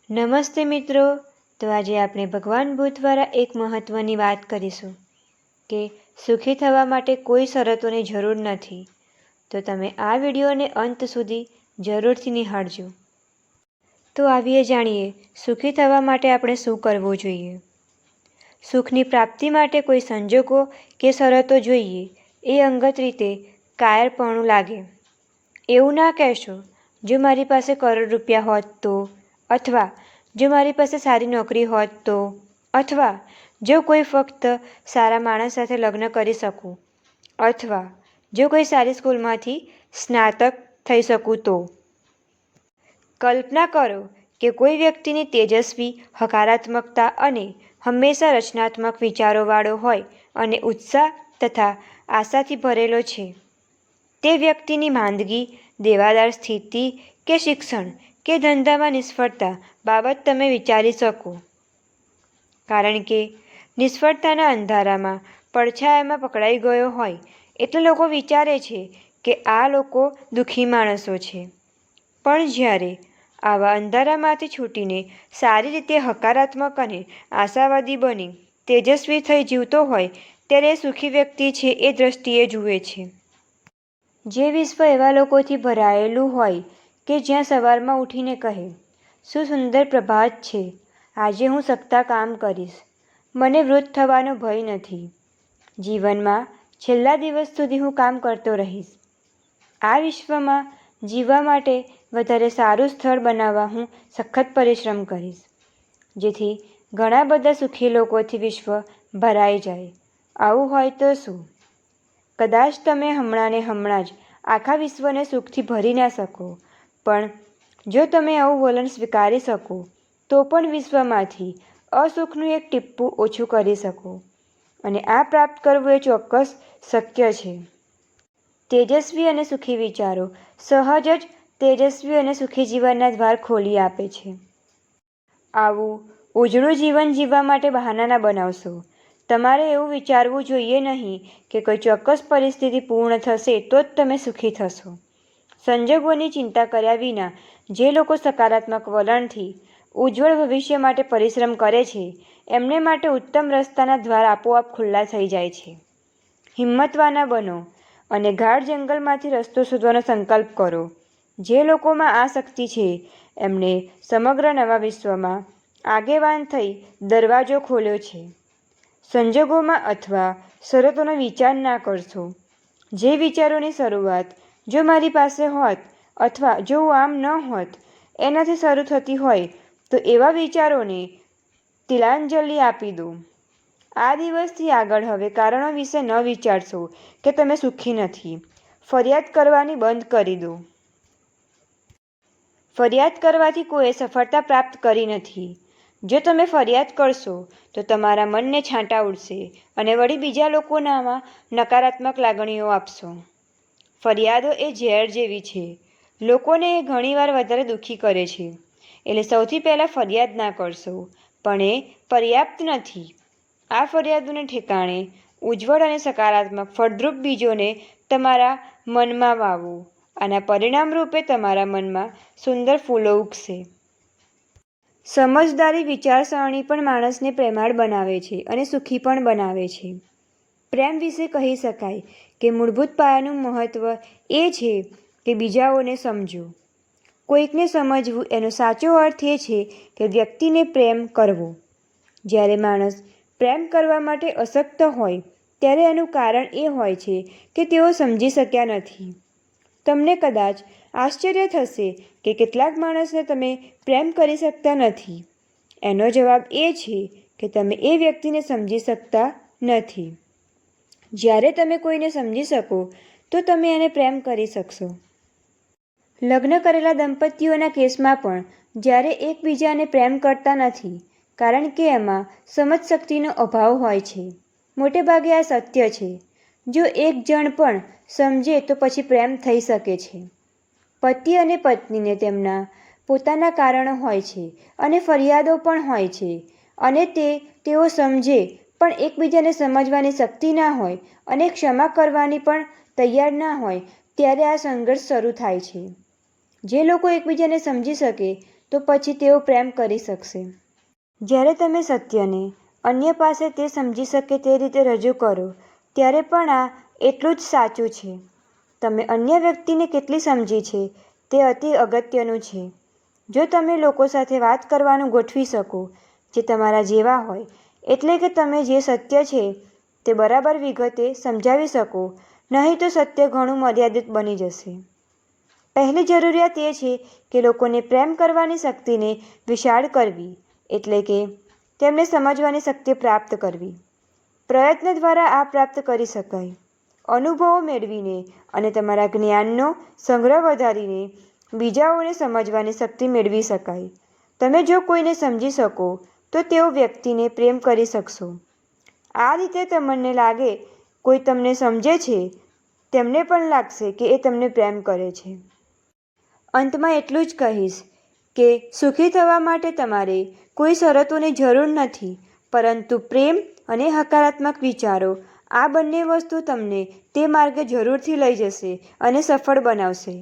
નમસ્તે મિત્રો. તો આજે આપણે ભગવાન બુદ્ધ દ્વારા એક મહત્વની વાત કરીશું કે સુખી થવા માટે કોઈ શરતોની જરૂર નથી. તો તમે આ વિડીયોને અંત સુધી જરૂરથી નિહાળજો. તો આવીએ જાણીએ સુખી થવા માટે આપણે શું કરવું જોઈએ. સુખની પ્રાપ્તિ માટે કોઈ સંજોગો કે શરતો જોઈએ એ અંગત રીતે કાયરપણું લાગે. એવું ના કહેશો જો મારી પાસે કરોડ રૂપિયા હોત તો, અથવા જો મારી પાસે સારી નોકરી હોત તો, અથવા જો કોઈ ફક્ત સારા માણસ સાથે લગ્ન કરી શકું, અથવા જો કોઈ સારી સ્કૂલમાંથી સ્નાતક થઈ શકું તો. કલ્પના કરો કે કોઈ વ્યક્તિની તેજસ્વી હકારાત્મકતા અને હંમેશા રચનાત્મક વિચારોવાળો હોય અને ઉત્સાહ તથા આશાથી ભરેલો છે. તે વ્યક્તિની માંદગી, દેવાદાર સ્થિતિ કે શિક્ષણ કે ધંધામાં નિષ્ફળતા બાબત તમે વિચારી શકો. કારણ કે નિષ્ફળતાના અંધારામાં પડછાયામાં પકડાઈ ગયો હોય એટલે લોકો વિચારે છે કે આ લોકો દુઃખી માણસો છે. પણ જ્યારે આવા અંધારામાંથી છૂટીને સારી રીતે હકારાત્મક અને આશાવાદી બની તેજસ્વી થઈ જીવતો હોય ત્યારે એ સુખી વ્યક્તિ છે એ દ્રષ્ટિએ જુએ છે. જે વિશ્વ એવા લોકોથી ભરાયેલું હોય કે જ્યાં સવારમાં ઉઠીને કહે, શું સુંદર પ્રભાત છે, આજે હું સખતા કામ કરીશ, મને વૃદ્ધ થવાનો ભય નથી, જીવનમાં છેલ્લા દિવસ સુધી હું કામ કરતો રહીશ, આ વિશ્વમાં જીવવા માટે વધારે સારું સ્થળ બનાવવા હું સખત પરિશ્રમ કરીશ, જેથી ઘણા બધા સુખી લોકોથી વિશ્વ ભરાઈ જાય. આવું હોય તો શું? કદાચ તમે હમણાં ને હમણાં જ આખા વિશ્વને સુખથી ભરી ના શકો, પણ જો તમે આવું વલણ સ્વીકારી શકો તો પણ વિશ્વમાંથી અસુખનું એક ટીપું ઓછું કરી શકો. અને આ પ્રાપ્ત કરવું એ ચોક્કસ શક્ય છે. તેજસ્વી અને સુખી વિચારો સહજ જ તેજસ્વી અને સુખી જીવનના દ્વાર ખોલી આપે છે. આવું ઉજળું જીવન જીવવા માટે બહાના ના બનાવશો. તમારે એવું વિચારવું જોઈએ નહીં કે કોઈ ચોક્કસ પરિસ્થિતિ પૂર્ણ થશે તો જ તમે સુખી થશો. સંજોગોની ચિંતા કર્યા વિના જે લોકો સકારાત્મક વલણથી ઉજ્જવળ ભવિષ્ય માટે પરિશ્રમ કરે છે એમને માટે ઉત્તમ રસ્તાના દ્વાર આપોઆપ ખુલ્લા થઈ જાય છે. હિંમતવાના બનો અને ગાઢ જંગલમાંથી રસ્તો શોધવાનો સંકલ્પ કરો. જે લોકોમાં આ શક્તિ છે એમણે સમગ્ર નવા વિશ્વમાં આગેવાન થઈ દરવાજો ખોલ્યો છે. સંજોગોમાં અથવા શરતોનો વિચાર ના કરશો. જે વિચારોની શરૂઆત જો મારી પાસે હોત અથવા જો હું આમ ન હોત એનાથી શરૂ થતી હોય તો એવા વિચારોને તિલાંજલિ આપી દો. આ દિવસથી આગળ હવે કારણો વિશે ન વિચારશો કે તમે સુખી નથી. ફરિયાદ કરવાની બંધ કરી દો. ફરિયાદ કરવાથી કોઈએ સફળતા પ્રાપ્ત કરી નથી. જો તમે ફરિયાદ કરશો તો તમારા મનને છાંટા ઉડશે અને વળી બીજા લોકોનામાં નકારાત્મક લાગણીઓ આપશો. ફરિયાદો એ ઝેર જેવી છે. લોકોને એ ઘણીવાર વધારે દુઃખી કરે છે. એટલે સૌથી પહેલાં ફરિયાદ ના કરશો, પણ એ પર્યાપ્ત નથી. આ ફરિયાદોને ઠેકાણે ઉજ્જવળ અને સકારાત્મક ફળદ્રુપ બીજોને તમારા મનમાં વાવો. આના પરિણામ રૂપે તમારા મનમાં સુંદર ફૂલો ઉગશે. સમજદારી વિચારસરણી પણ માણસને પ્રેમાળ બનાવે છે અને સુખી પણ બનાવે છે. પ્રેમ વિશે કહી શકાય કે મૂળભૂત પાયાનું મહત્વ એ છે કે બીજાઓને સમજો. કોઈકને સમજવું એનો સાચો અર્થ એ છે કે વ્યક્તિને પ્રેમ કરવો. જ્યારે માણસ પ્રેમ કરવા માટે અશક્ત હોય ત્યારે એનું કારણ એ હોય છે કે તેઓ સમજી શક્યા નથી. તમને કદાચ આશ્ચર્ય થશે કે કેટલાક માણસને તમે પ્રેમ કરી શકતા નથી. એનો જવાબ એ છે કે તમે એ વ્યક્તિને સમજી શકતા નથી. જ્યારે તમે કોઈને સમજી શકો તો તમે એને પ્રેમ કરી શકશો. લગ્ન કરેલા દંપતીઓના કેસમાં પણ જ્યારે એકબીજાને પ્રેમ કરતા નથી કારણ કે એમાં સમજશક્તિનો અભાવ હોય છે. મોટે ભાગે આ સત્ય છે. જો એક જણ પણ સમજે તો પછી પ્રેમ થઈ શકે છે. પતિ અને પત્નીને તેમના પોતાના કારણો હોય છે અને ફરિયાદો પણ હોય છે અને તેઓ સમજે પણ એકબીજાને સમજવાની શક્તિ ના હોય અને ક્ષમા કરવાની પણ તૈયાર ના હોય ત્યારે આ સંઘર્ષ શરૂ થાય છે. જે લોકો એકબીજાને સમજી શકે તો પછી તેઓ પ્રેમ કરી શકશે. જ્યારે તમે સત્યને અન્ય પાસે તે સમજી શકે તે રીતે રજૂ કરો, ત્યારે પણ આ એટલું જ સાચું છે. તમે અન્ય વ્યક્તિને કેટલી સમજી છે તે અતિ અગત્યનું છે. જો તમે લોકો સાથે વાત કરવાનું ગોઠવી શકો જે તમારા જેવા હોય, એટલે કે તમે જે સત્ય છે તે બરાબર વિગતે સમજાવી શકો, નહીં તો સત્ય ઘણું મર્યાદિત બની જશે. પહેલી જરૂરિયાત એ છે કે લોકોને પ્રેમ કરવાની શક્તિને વિશાળ કરવી, એટલે કે તેમને સમજવાની શક્તિ પ્રાપ્ત કરવી. પ્રયત્ન દ્વારા આ પ્રાપ્ત કરી શકાય. અનુભવો મેળવીને અને તમારા જ્ઞાનનો સંગ્રહ વધારીને બીજાઓને સમજવાની શક્તિ મેળવી શકાય. તમે જો કોઈને સમજી શકો તો તેઓ વ્યક્તિને પ્રેમ કરી શકશો. આ રીતે તમને લાગે કોઈ તમને સમજે છે, તેમને પણ લાગશે કે એ તમને પ્રેમ કરે છે. અંતમાં એટલું જ કહીશ કે સુખી થવા માટે તમારે કોઈ શરતોની જરૂર નથી, પરંતુ પ્રેમ અને હકારાત્મક વિચારો, આ બંને વસ્તુ તમને તે માર્ગે જરૂરથી લઈ જશે અને સફળ બનાવશે.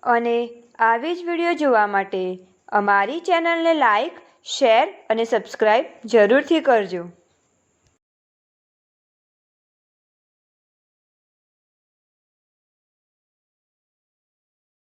અને આવી જ વિડીયો જોવા માટે અમારી ચેનલને લાઈક, શેર અને સબસ્ક્રાઈબ જરૂરથી કરજો.